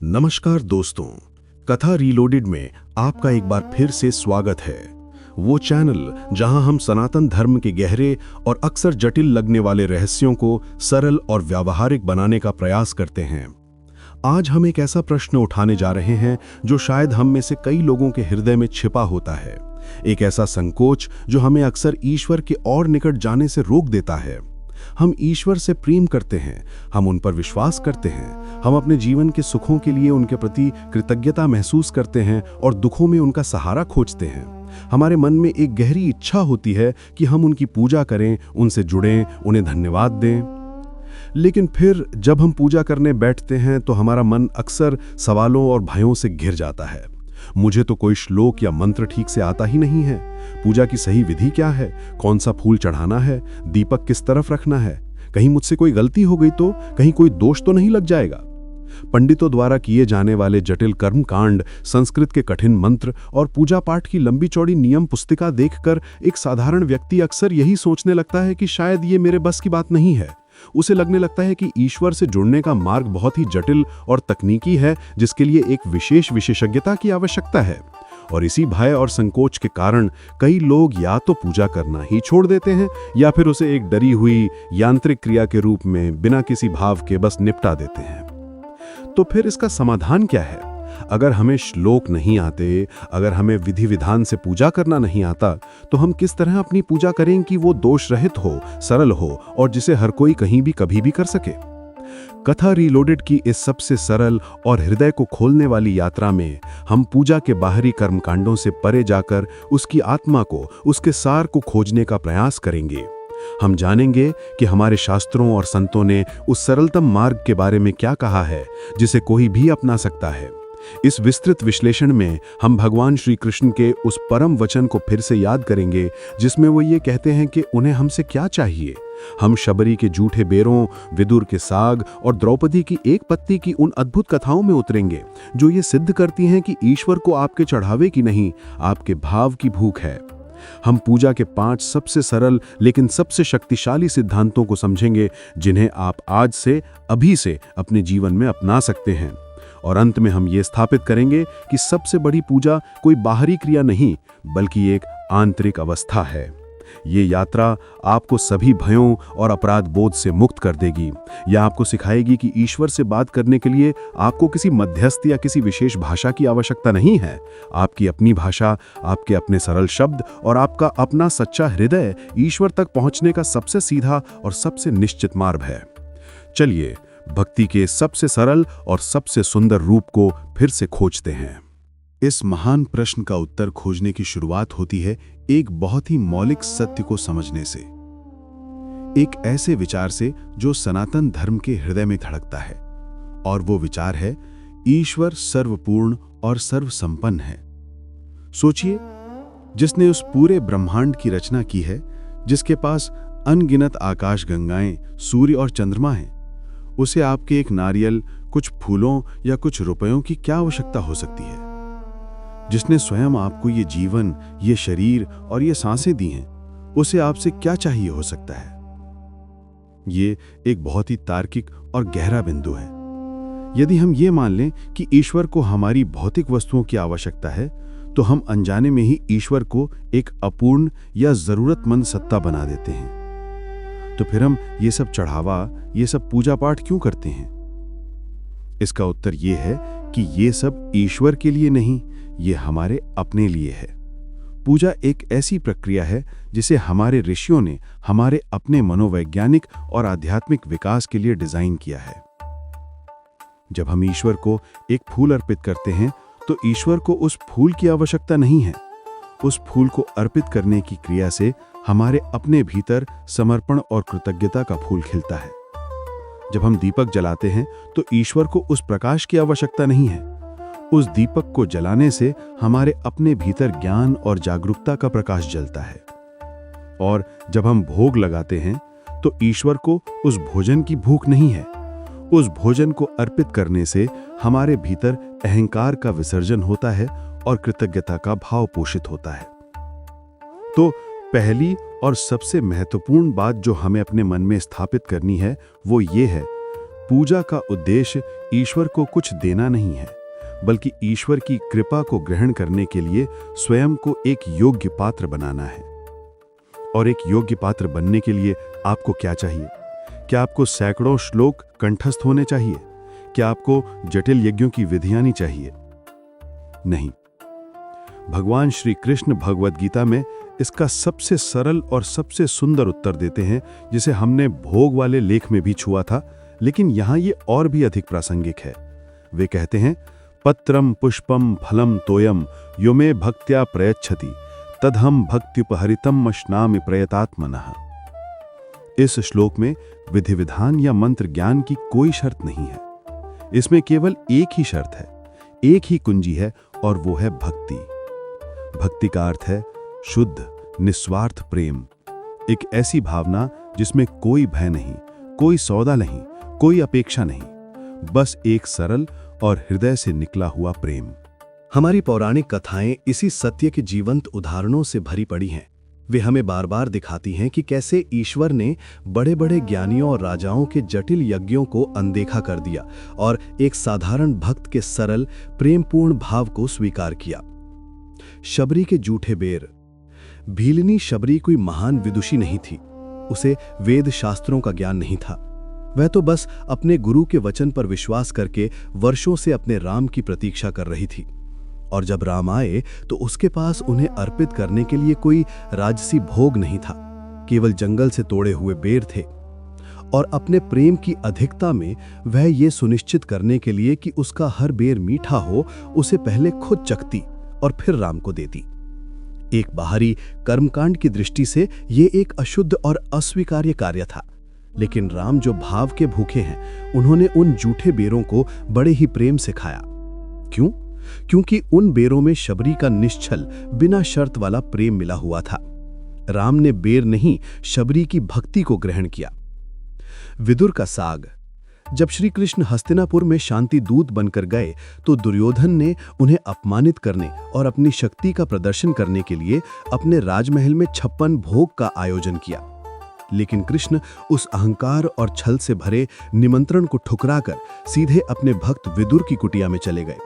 नमस्कार दोस्तों, कथा रीलोडेड में आपका एक बार फिर से स्वागत है। वो चैनल जहां हम सनातन धर्म के गहरे और अक्सर जटिल लगने वाले रहस्यों को सरल और व्यावहारिक बनाने का प्रयास करते हैं। आज हम एक ऐसा प्रश्न उठाने जा रहे हैं जो शायद हम में से कई लोगों के हृदय में छिपा होता है। एक ऐसा संकोच जो हमें अक्सर ईश्वर के और निकट जाने से रोक देता है। हम ईश्वर से प्रेम करते हैं, हम उन पर विश्वास करते हैं, हम अपने जीवन के सुखों के लिए उनके प्रति कृतज्ञता महसूस करते हैं और दुखों में उनका सहारा खोजते हैं। हमारे मन में एक गहरी इच्छा होती है कि हम उनकी पूजा करें, उनसे जुड़ें, उन्हें धन्यवाद दें। लेकिन फिर जब हम पूजा करने बैठते हैं तो हमारा मन अक्सर सवालों और भयों से घिर जाता है। मुझे तो कोई श्लोक या मंत्र ठीक से आता ही नहीं है। पूजा की सही विधि क्या है? कौन सा फूल चढ़ाना है? दीपक किस तरफ रखना है? कहीं मुझसे कोई गलती हो गई तो? कहीं कोई दोष तो नहीं लग जाएगा? पंडितों द्वारा किए जाने वाले जटिल कर्म कांड, संस्कृत के कठिन मंत्र और पूजा पाठ की लंबी चौड़ी नियम पुस्तिका देखकर एक साधारण व्यक्ति अक्सर यही सोचने लगता है कि शायद ये मेरे बस की बात नहीं है। उसे लगने लगता है कि ईश्वर से जुड़ने का मार्ग बहुत ही जटिल और तकनीकी है, जिसके लिए एक विशेष विशेषज्ञता की आवश्यकता है। और इसी भय और संकोच के कारण कई लोग या तो पूजा करना ही छोड़ देते हैं या फिर उसे एक डरी हुई यांत्रिक क्रिया के रूप में बिना किसी भाव के बस निपटा देते हैं। तो फिर इसका समाधान क्या है? अगर हमें श्लोक नहीं आते, अगर हमें विधि विधान से पूजा करना नहीं आता, तो हम किस तरह अपनी पूजा करें कि वो दोष रहित हो, सरल हो और जिसे हर कोई कहीं भी कभी भी कर सके? कथा रीलोडेड की इस सबसे सरल और हृदय को खोलने वाली यात्रा में हम पूजा के बाहरी कर्मकांडों से परे जाकर उसकी आत्मा को, उसके सार को खोजने का प्रयास करेंगे। हम जानेंगे कि हमारे शास्त्रों और संतों ने उस सरलतम मार्ग के बारे में क्या कहा है, जिसे कोई भी अपना सकता है। इस विस्तृत विश्लेषण में हम भगवान श्री कृष्ण के उस परम वचन को फिर से याद करेंगे, जिसमें वो ये कहते हैं कि उन्हें हमसे क्या चाहिए। हम शबरी के जूठे बेरों, विदुर के साग और द्रौपदी की एक पत्ती की उन अद्भुत कथाओं में उतरेंगे, जो ये सिद्ध करती हैं कि ईश्वर को आपके चढ़ावे की नहीं, आपके भाव की भूख है। हम पूजा के 5 सबसे सरल लेकिन सबसे शक्तिशाली सिद्धांतों को समझेंगे, जिन्हें आप आज से, अभी से अपने जीवन में अपना सकते हैं। और अंत में हम ये स्थापित करेंगे कि सबसे बड़ी पूजा कोई बाहरी क्रिया नहीं, बल्कि एक आंतरिक अवस्था है। ये यात्रा आपको सभी भयों और अपराध बोध से मुक्त कर देगी। यह आपको सिखाएगी कि ईश्वर से बात करने के लिए आपको किसी मध्यस्थ या किसी विशेष भाषा की आवश्यकता नहीं है। आपकी अपनी भाषा, आपके अपने सरल शब्द और आपका अपना सच्चा हृदय ईश्वर तक पहुंचने का सबसे सीधा और सबसे निश्चित मार्ग है। चलिए भक्ति के सबसे सरल और सबसे सुंदर रूप को फिर से खोजते हैं। इस महान प्रश्न का उत्तर खोजने की शुरुआत होती है एक बहुत ही मौलिक सत्य को समझने से, एक ऐसे विचार से जो सनातन धर्म के हृदय में धड़कता है। और वो विचार है, ईश्वर सर्वपूर्ण और सर्वसंपन्न है। सोचिए, जिसने उस पूरे ब्रह्मांड की रचना की है, जिसके पास अनगिनत आकाश गंगाएं, सूर्य और चंद्रमा हैं, उसे आपके एक नारियल, कुछ फूलों या कुछ रुपयों की क्या आवश्यकता हो सकती है? जिसने स्वयं आपको ये जीवन, ये शरीर और ये सांसें दी हैं, उसे आपसे क्या चाहिए हो सकता है? ये एक बहुत ही तार्किक और गहरा बिंदु है। यदि हम ये मान लें कि ईश्वर को हमारी भौतिक वस्तुओं की आवश्यकता है, तो हम अनजाने में ही ईश्वर को एक अपूर्ण या जरूरतमंद सत्ता बना देते हैं। तो फिर हम ये सब चढ़ावा, ये सब पूजा पाठ क्यों करते हैं? इसका उत्तर ये है कि ये सब ईश्वर के लिए नहीं, ये हमारे अपने लिए है। पूजा एक ऐसी प्रक्रिया है जिसे हमारे ऋषियों ने हमारे अपने मनोवैज्ञानिक और आध्यात्मिक विकास के लिए डिजाइन किया है। जब हम ईश्वर को एक फूल अर्पित करते हैं, तो ईश्वर को उस फूल की आवश्यकता नहीं है। उस फूल को अर्पित करने की क्रिया से हमारे अपने भीतर समर्पण और कृतज्ञता का फूल खिलता है। जब हम दीपक जलाते हैं, तो ईश्वर को उस प्रकाश की आवश्यकता नहीं है। उस दीपक को जलाने से हमारे अपने भीतर ज्ञान और जागरूकता का प्रकाश जलता है। और जब हम भोग लगाते हैं, तो ईश्वर को उस भोजन की भूख नहीं है। उस भोजन को अर्पित करने से हमारे भीतर अहंकार का विसर्जन होता है और कृतज्ञता का भाव पोषित होता है। तो पहली और सबसे महत्वपूर्ण बात जो हमें अपने मन में स्थापित करनी है, वो ये है, पूजा का उद्देश्य ईश्वर को कुछ देना नहीं है, बल्कि ईश्वर की कृपा को ग्रहण करने के लिए स्वयं को एक योग्य पात्र बनाना है। और एक योग्य पात्र बनने के लिए आपको क्या चाहिए? क्या आपको सैकड़ों श्लोक कंठस्थ होने चाहिए? क्या आपको जटिल यज्ञों की विधियां नहीं चाहिए? नहीं। भगवान श्री कृष्ण भगवद गीता में इसका सबसे सरल और सबसे सुंदर उत्तर देते हैं, जिसे हमने भोग वाले लेख में भी छुआ था, लेकिन यहां ये और भी अधिक प्रासंगिक है। वे कहते हैं, पत्रम पुष्पम फलम तोयम यो मे भक्त्या प्रयच्छति तदहम भक्त्युपहरितम मश्नामि प्रयतात्मनः। इस श्लोक में विधि विधान या मंत्र ज्ञान की कोई शर्त नहीं है। इसमें केवल एक ही शर्त है, एक ही कुंजी है, और वो है भक्ति। भक्ति का अर्थ है शुद्ध निस्वार्थ प्रेम, एक ऐसी भावना जिसमें कोई भय नहीं, कोई सौदा नहीं, कोई अपेक्षा नहीं, बस एक सरल और हृदय से निकला हुआ प्रेम। हमारी पौराणिक कथाएं इसी सत्य के जीवंत उदाहरणों से भरी पड़ी हैं। वे हमें बार बार दिखाती हैं कि कैसे ईश्वर ने बड़े बड़े ज्ञानियों और राजाओं के जटिल यज्ञों को अनदेखा कर दिया और एक साधारण भक्त के सरल प्रेमपूर्ण भाव को स्वीकार किया। शबरी के जूठे बेर। भीलनी शबरी कोई महान विदुषी नहीं थी। उसे वेद शास्त्रों का ज्ञान नहीं था। वह तो बस अपने गुरु के वचन पर विश्वास करके वर्षों से अपने राम की प्रतीक्षा कर रही थी। और जब राम आए तो उसके पास उन्हें अर्पित करने के लिए कोई राजसी भोग नहीं था, केवल जंगल से तोड़े हुए बेर थे। और अपने प्रेम की अधिकता में वह ये सुनिश्चित करने के लिए कि उसका हर बेर मीठा हो, उसे पहले खुद चखती और फिर राम को देती। एक बाहरी कर्मकांड की दृष्टि से ये एक अशुद्ध और अस्वीकार्य कार्य था, लेकिन राम जो भाव के भूखे हैं, उन्होंने उन जूठे बेरों को बड़े ही प्रेम से खाया। क्यों? क्योंकि उन बेरों में शबरी का निश्चल बिना शर्त वाला प्रेम मिला हुआ था। राम ने बेर नहीं, शबरी की भक्ति को ग्रहण किया। विदुर का साग। जब श्री कृष्ण हस्तिनापुर में शांति दूत बनकर गए तो दुर्योधन ने उन्हें अपमानित करने और अपनी शक्ति का प्रदर्शन करने के लिए अपने राजमहल में 56 भोग का आयोजन किया। लेकिन कृष्ण उस अहंकार और छल से भरे निमंत्रण को ठुकराकर सीधे अपने भक्त विदुर की कुटिया में चले गए।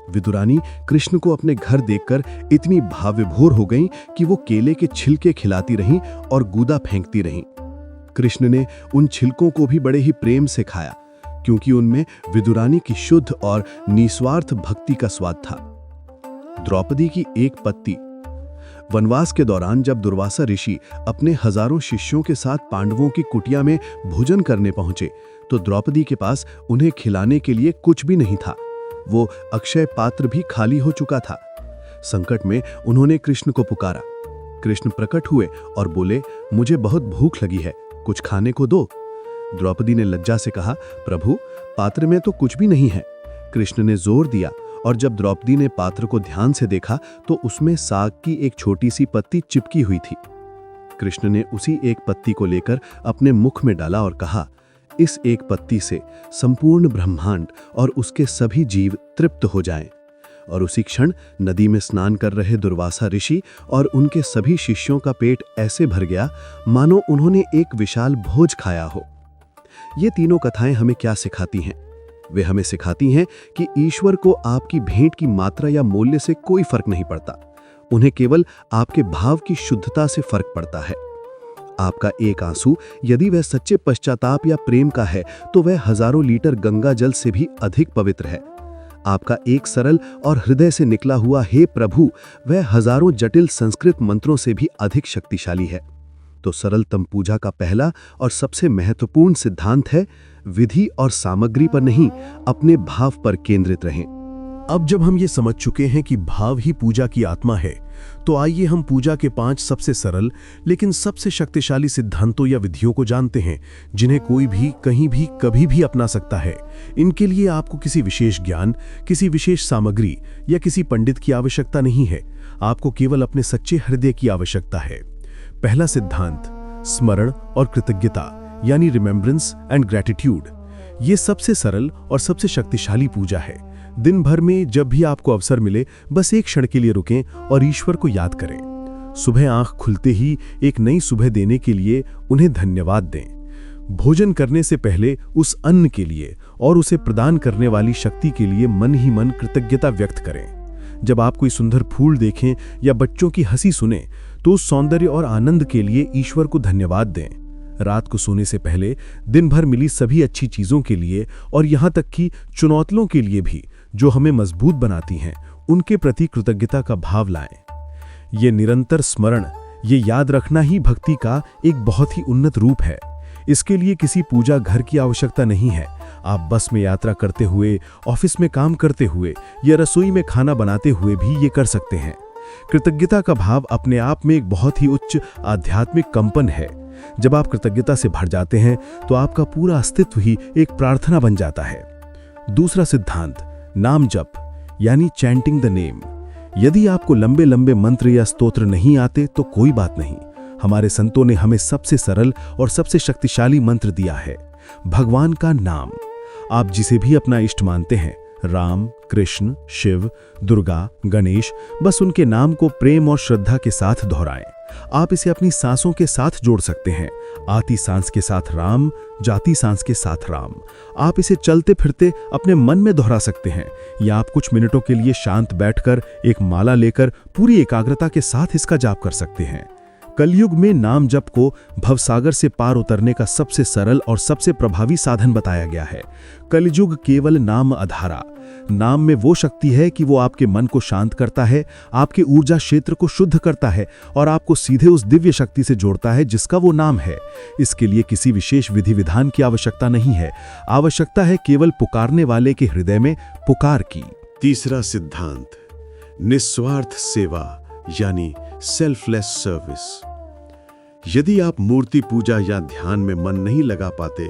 विदुरानी कृष्ण को अपने घर देखकर इतनी भावविभोर हो गईं कि वो केले के छिलके खिलाती रहीं और गूदा फेंकती रहीं। कृष्ण ने उन छिलकों को भी बड़े ही प्रेम से खाया, क्योंकि उनमें विदुरानी की शुद्ध और निस्वार्थ भक्ति का स्वाद था। द्रौपदी की एक पत्ती। वनवास के दौरान जब दुर्वासा ऋषि अपने हजारों शिष्यों के साथ पांडवों की कुटिया में भोजन करने पहुंचे तो द्रौपदी के पास उन्हें खिलाने के लिए कुछ भी नहीं था। वो अक्षय पात्र भी खाली हो चुका था। संकट में उन्होंने कृष्ण को पुकारा। कृष्ण प्रकट हुए और बोले, मुझे बहुत भूख लगी है, कुछ खाने को दो। द्रौपदी ने लज्जा से कहा, प्रभु, पात्र में तो कुछ भी नहीं है। कृष्ण ने जोर दिया और जब द्रौपदी ने पात्र को ध्यान से देखा तो उसमें साग की एक छोटी सी पत्ती चिपकी हुई थी। कृष्ण ने उसी एक पत्ती को लेकर अपने मुख में डाला और कहा, इस एक पत्ती से संपूर्ण ब्रह्मांड और उसके सभी जीव तृप्त हो जाएं। और उसी क्षण नदी में स्नान कर रहे दुर्वासा ऋषि और उनके सभी शिष्यों का पेट ऐसे भर गया मानो उन्होंने एक विशाल भोज खाया हो। ये तीनों कथाएं हमें क्या सिखाती हैं? वे हमें सिखाती हैं कि ईश्वर को आपकी भेंट की मात्रा या मूल्य से कोई फर्क नहीं पड़ता। उन्हें केवल आपके भाव की शुद्धता से फर्क पड़ता है। आपका एक आंसू यदि वह सच्चे पश्चाताप या प्रेम का है तो वह हजारों लीटर गंगा जल से भी अधिक पवित्र है। आपका एक सरल और हृदय से निकला हुआ हे प्रभु वह हजारों जटिल संस्कृत मंत्रों से भी अधिक शक्तिशाली है। तो सरलतम पूजा का पहला और सबसे महत्वपूर्ण सिद्धांत है, विधि और सामग्री पर नहीं, अपने भाव पर केंद्रित रहें। अब जब हम ये समझ चुके हैं कि भाव ही पूजा की आत्मा है, तो आइए हम पूजा के 5 सबसे सरल लेकिन सबसे शक्तिशाली सिद्धांतों या विधियों को जानते हैं, जिन्हें कोई भी कहीं भी कभी भी अपना सकता है। इनके लिए आपको किसी विशेष ज्ञान, किसी विशेष सामग्री या किसी पंडित की आवश्यकता नहीं है। आपको केवल अपने सच्चे हृदय की आवश्यकता है। पहला सिद्धांत, स्मरण और कृतज्ञता, यानी रिमेम्बरेंस एंड ग्रैटिट्यूड। ये सबसे सरल और सबसे शक्तिशाली पूजा है। दिन भर में जब भी आपको अवसर मिले, बस एक क्षण के लिए रुकें और ईश्वर को याद करें। सुबह आंख खुलते ही एक नई सुबह देने के लिए उन्हें धन्यवाद दें। भोजन करने से पहले उस अन्न के लिए और उसे प्रदान करने वाली शक्ति के लिए मन ही मन कृतज्ञता व्यक्त करें। जब आप कोई सुंदर फूल देखें या बच्चों की हंसी सुने तो उस सौंदर्य और आनंद के लिए ईश्वर को धन्यवाद दें। रात को सोने से पहले दिन भर मिली सभी अच्छी चीजों के लिए और यहाँ तक कि चुनौतियों के लिए भी जो हमें मजबूत बनाती हैं, उनके प्रति कृतज्ञता का भाव लाएं। ये निरंतर स्मरण, ये याद रखना ही भक्ति का एक बहुत ही उन्नत रूप है। इसके लिए किसी पूजा घर की आवश्यकता नहीं है। आप बस में यात्रा करते हुए, ऑफिस में काम करते हुए या रसोई में खाना बनाते हुए भी ये कर सकते हैं। कृतज्ञता का भाव अपने आप में एक बहुत ही उच्च आध्यात्मिक कंपन है। जब आप कृतज्ञता से भर जाते हैं तो आपका पूरा अस्तित्व ही एक प्रार्थना बन जाता है। दूसरा सिद्धांत, नाम जप यानी चैंटिंग द नेम। यदि आपको लंबे लंबे मंत्र या स्तोत्र नहीं आते तो कोई बात नहीं। हमारे संतों ने हमें सबसे सरल और सबसे शक्तिशाली मंत्र दिया है, भगवान का नाम। आप जिसे भी अपना इष्ट मानते हैं, राम, कृष्ण, शिव, दुर्गा, गणेश, बस उनके नाम को प्रेम और श्रद्धा के साथ दोहराएं। आप इसे अपनी सांसों के साथ जोड़ सकते हैं, आती सांस के साथ राम, जाती सांस के साथ राम। आप इसे चलते फिरते अपने मन में दोहरा सकते हैं या आप कुछ मिनटों के लिए शांत बैठकर एक माला लेकर पूरी एकाग्रता के साथ इसका जाप कर सकते हैं। कलयुग में नाम जप को भवसागर से पार उतरने का सबसे सरल और सबसे प्रभावी साधन बताया गया है। कलयुग केवल नाम आधारा। नाम में वो शक्ति है कि वो आपके मन को शांत करता है, आपके ऊर्जा क्षेत्र को शुद्ध करता है और आपको सीधे उस दिव्य शक्ति से जोड़ता है जिसका वो नाम है। इसके लिए किसी विशेष विधि विधान की आवश्यकता नहीं है। आवश्यकता है केवल पुकारने वाले के हृदय में पुकार की। तीसरा सिद्धांत, निस्वार्थ सेवा यानी सेल्फलेस सर्विस। यदि आप मूर्ति पूजा या ध्यान में मन नहीं लगा पाते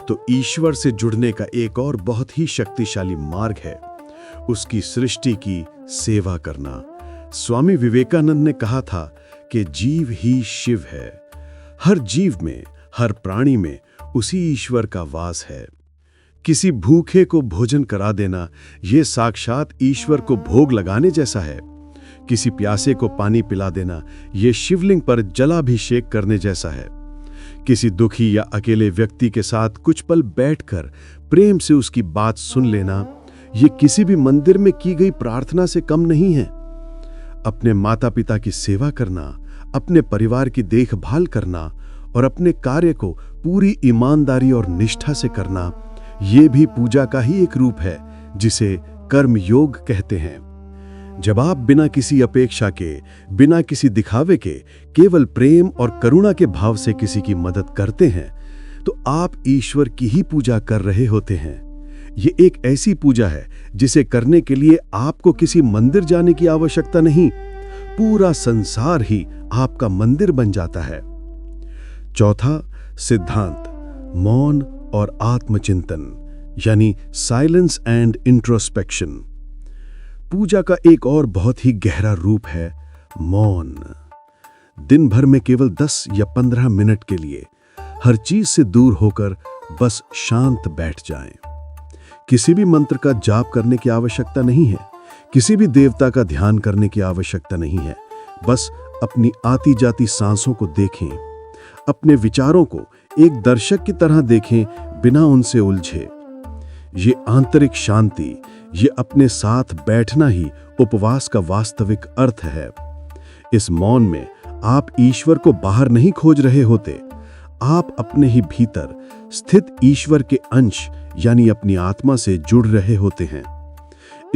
तो ईश्वर से जुड़ने का एक और बहुत ही शक्तिशाली मार्ग है उसकी सृष्टि की सेवा करना। स्वामी विवेकानंद ने कहा था कि जीव ही शिव है। हर जीव में, हर प्राणी में उसी ईश्वर का वास है। किसी भूखे को भोजन करा देना यह साक्षात ईश्वर को भोग लगाने जैसा है। किसी प्यासे को पानी पिला देना यह शिवलिंग पर जलाभिषेक करने जैसा है। किसी दुखी या अकेले व्यक्ति के साथ कुछ पल बैठकर प्रेम से उसकी बात सुन लेना यह किसी भी मंदिर में की गई प्रार्थना से कम नहीं है। अपने माता पिता की सेवा करना, अपने परिवार की देखभाल करना और अपने कार्य को पूरी ईमानदारी और निष्ठा से करना, यह भी पूजा का ही एक रूप है जिसे कर्म योग कहते हैं। जब आप बिना किसी अपेक्षा के, बिना किसी दिखावे के, केवल प्रेम और करुणा के भाव से किसी की मदद करते हैं तो आप ईश्वर की ही पूजा कर रहे होते हैं। ये एक ऐसी पूजा है जिसे करने के लिए आपको किसी मंदिर जाने की आवश्यकता नहीं। पूरा संसार ही आपका मंदिर बन जाता है। चौथा सिद्धांत, मौन और आत्मचिंतन यानी साइलेंस एंड इंट्रोस्पेक्शन। पूजा का एक और बहुत ही गहरा रूप है मौन। दिन भर में केवल 10 या 15 मिनट के लिए हर चीज से दूर होकर बस शांत बैठ जाएं। किसी भी मंत्र का जाप करने की आवश्यकता नहीं है, किसी भी देवता का ध्यान करने की आवश्यकता नहीं है। बस अपनी आती जाती सांसों को देखें, अपने विचारों को एक दर्शक की तरह देखें बिना उनसे उलझे। ये आंतरिक शांति, ये अपने साथ बैठना ही उपवास का वास्तविक अर्थ है। इस मौन में आप ईश्वर को बाहर नहीं खोज रहे होते, आप अपने ही भीतर स्थित ईश्वर के अंश यानी अपनी आत्मा से जुड़ रहे होते हैं।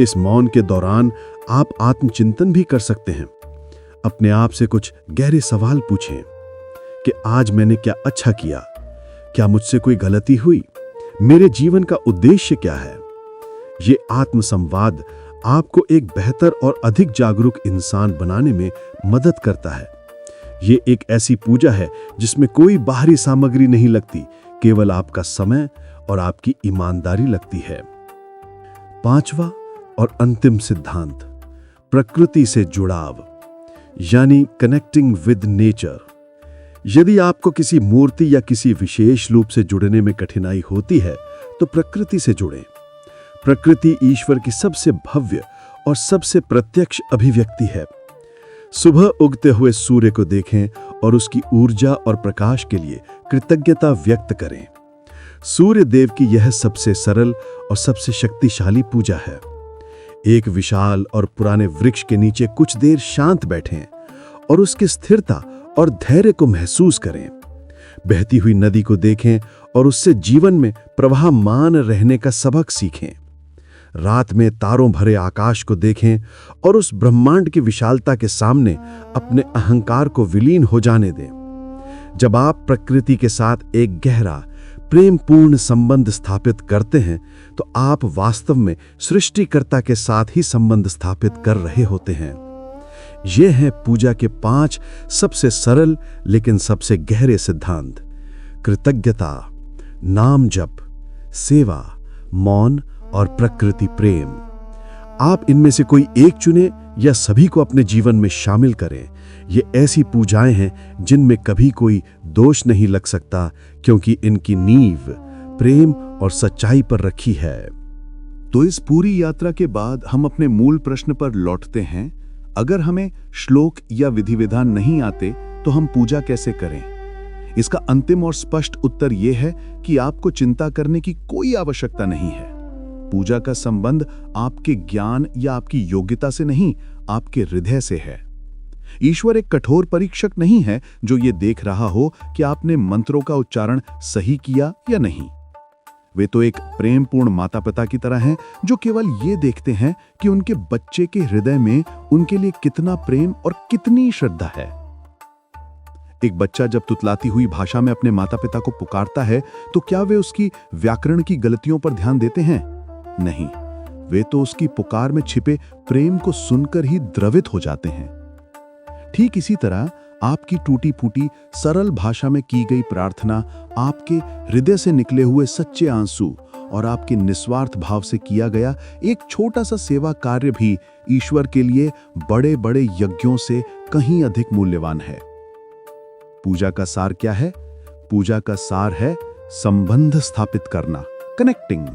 इस मौन के दौरान आप आत्मचिंतन भी कर सकते हैं। अपने आप से कुछ गहरे सवाल पूछें कि आज मैंने क्या अच्छा किया, क्या मुझसे कोई गलती हुई, मेरे जीवन का उद्देश्य क्या है। ये आत्मसंवाद आपको एक बेहतर और अधिक जागरूक इंसान बनाने में मदद करता है। ये एक ऐसी पूजा है जिसमें कोई बाहरी सामग्री नहीं लगती, केवल आपका समय और आपकी ईमानदारी लगती है। पांचवा और अंतिम सिद्धांत, प्रकृति से जुड़ाव यानी कनेक्टिंग विद नेचर। यदि आपको किसी मूर्ति या किसी विशेष रूप से जुड़ने में कठिनाई होती है तो प्रकृति से जुड़ें। प्रकृति ईश्वर की सबसे भव्य और सबसे प्रत्यक्ष अभिव्यक्ति है। सुबह उगते हुए सूर्य को देखें और उसकी ऊर्जा और प्रकाश के लिए कृतज्ञता व्यक्त करें। सूर्य देव की यह सबसे सरल और सबसे शक्तिशाली पूजा है। एक विशाल और पुराने वृक्ष के नीचे कुछ देर शांत बैठें और उसकी स्थिरता और धैर्य को महसूस करें। बहती हुई नदी को देखें और उससे जीवन में प्रवाहमान रहने का सबक सीखें। रात में तारों भरे आकाश को देखें और उस ब्रह्मांड की विशालता के सामने अपने अहंकार को विलीन हो जाने दें। जब आप प्रकृति के साथ एक गहरा प्रेमपूर्ण संबंध स्थापित करते हैं तो आप वास्तव में सृष्टिकर्ता के साथ ही संबंध स्थापित कर रहे होते हैं। ये हैं पूजा के 5 सबसे सरल लेकिन सबसे गहरे सिद्धांत: कृतज्ञता, नाम जप, सेवा, मौन और प्रकृति प्रेम। आप इनमें से कोई एक चुनें या सभी को अपने जीवन में शामिल करें। ये ऐसी पूजाएं हैं जिनमें कभी कोई दोष नहीं लग सकता, क्योंकि इनकी नींव प्रेम और सच्चाई पर रखी है। तो इस पूरी यात्रा के बाद हम अपने मूल प्रश्न पर लौटते हैं। अगर हमें श्लोक या विधि विधान नहीं आते तो हम पूजा कैसे करें? इसका अंतिम और स्पष्ट उत्तर यह है कि आपको चिंता करने की कोई आवश्यकता नहीं है। पूजा का संबंध आपके ज्ञान या आपकी योग्यता से नहीं, आपके हृदय से है। ईश्वर एक कठोर परीक्षक नहीं है जो ये देख रहा हो कि आपने मंत्रों का उच्चारण सही किया या नहीं। वे तो एक प्रेमपूर्ण माता पिता की तरह हैं जो केवल ये देखते हैं कि उनके बच्चे के हृदय में उनके लिए कितना प्रेम और कितनी श्रद्धा है। एक बच्चा जब तुतलाती हुई भाषा में अपने माता पिता को पुकारता है तो क्या वे उसकी व्याकरण की गलतियों पर ध्यान देते हैं? नहीं, वे तो उसकी पुकार में छिपे प्रेम को सुनकर ही द्रवित हो जाते हैं। ठीक इसी तरह आपकी टूटी फूटी सरल भाषा में की गई प्रार्थना, आपके हृदय से निकले हुए सच्चे आंसू और आपके निस्वार्थ भाव से किया गया एक छोटा सा सेवा कार्य भी ईश्वर के लिए बड़े बड़े यज्ञों से कहीं अधिक मूल्यवान है। पूजा का सार क्या है? पूजा का सार है संबंध स्थापित करना, कनेक्टिंग।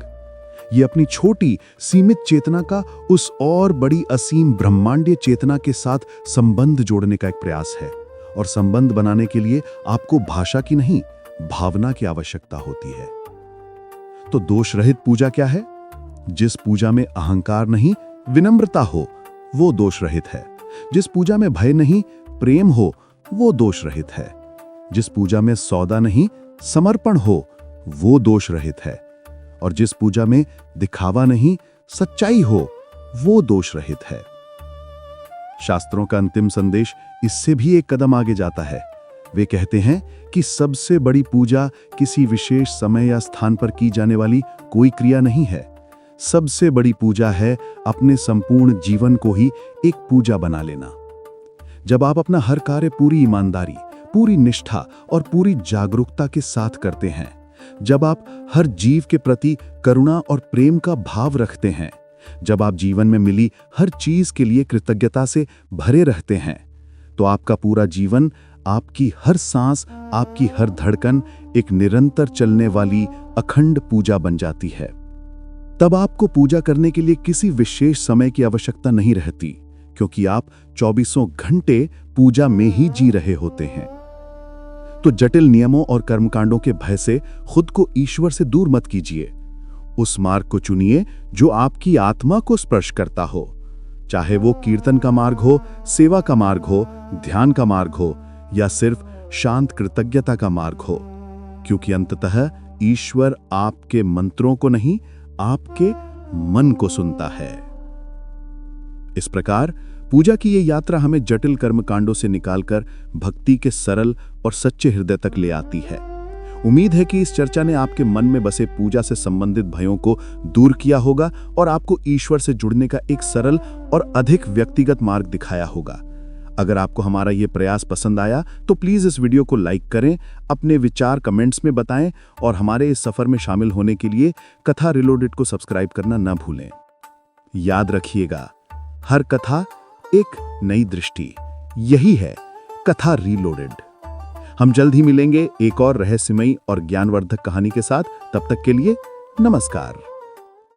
ये अपनी छोटी सीमित चेतना का उस और बड़ी असीम ब्रह्मांडीय चेतना के साथ संबंध जोड़ने का एक प्रयास है। और संबंध बनाने के लिए आपको भाषा की नहीं, भावना की आवश्यकता होती है। तो दोष रहित पूजा क्या है? जिस पूजा में अहंकार नहीं, विनम्रता हो, वो दोष रहित है। जिस पूजा में भय नहीं, प्रेम हो, वो दोष रहित है। जिस पूजा में सौदा नहीं, समर्पण हो, वो दोष रहित है। और जिस पूजा में दिखावा नहीं, सच्चाई हो, वो दोष रहित है। शास्त्रों का अंतिम संदेश इससे भी एक कदम आगे जाता है। वे कहते हैं कि सबसे बड़ी पूजा किसी विशेष समय या स्थान पर की जाने वाली कोई क्रिया नहीं है। सबसे बड़ी पूजा है अपने संपूर्ण जीवन को ही एक पूजा बना लेना। जब आप अपना हर कार्य पूरी ईमानदारी, पूरी निष्ठा और पूरी जागरूकता के साथ करते हैं, जब आप हर जीव के प्रति करुणा और प्रेम का भाव रखते हैं, जब आप जीवन में मिली हर चीज के लिए कृतज्ञता से भरे रहते हैं, तो आपका पूरा जीवन, आपकी हर सांस, आपकी हर धड़कन एक निरंतर चलने वाली अखंड पूजा बन जाती है। तब आपको पूजा करने के लिए किसी विशेष समय की आवश्यकता नहीं रहती, क्योंकि आप 24 घंटे पूजा में ही जी रहे होते हैं। तो जटिल नियमों और कर्मकांडों के भय से खुद को ईश्वर से दूर मत कीजिए। उस मार्ग को चुनिए जो आपकी आत्मा को स्पर्श करता हो, चाहे वो कीर्तन का मार्ग हो, सेवा का मार्ग हो, ध्यान का मार्ग हो या सिर्फ शांत कृतज्ञता का मार्ग हो, क्योंकि अंततः ईश्वर आपके मंत्रों को नहीं, आपके मन को सुनता है। इस प्रकार पूजा की ये यात्रा हमें जटिल कर्मकांडों से निकालकर भक्ति के सरल और सच्चे हृदय तक ले आती है। उम्मीद है कि इस चर्चा ने आपके मन में बसे पूजा से संबंधित भयों को दूर किया होगा और आपको ईश्वर से जुड़ने का एक सरल और अधिक व्यक्तिगत मार्ग दिखाया होगा। अगर आपको हमारा ये प्रयास पसंद आया तो प्लीज इस वीडियो को लाइक करें, अपने विचार कमेंट्स में बताएं और हमारे इस सफर में शामिल होने के लिए कथा रिलोडेड को सब्सक्राइब करना न भूलें। याद रखिएगा, हर कथा एक नई दृष्टि। यही है कथा रीलोडेड। हम जल्द ही मिलेंगे एक और रहस्यमयी और ज्ञानवर्धक कहानी के साथ। तब तक के लिए नमस्कार।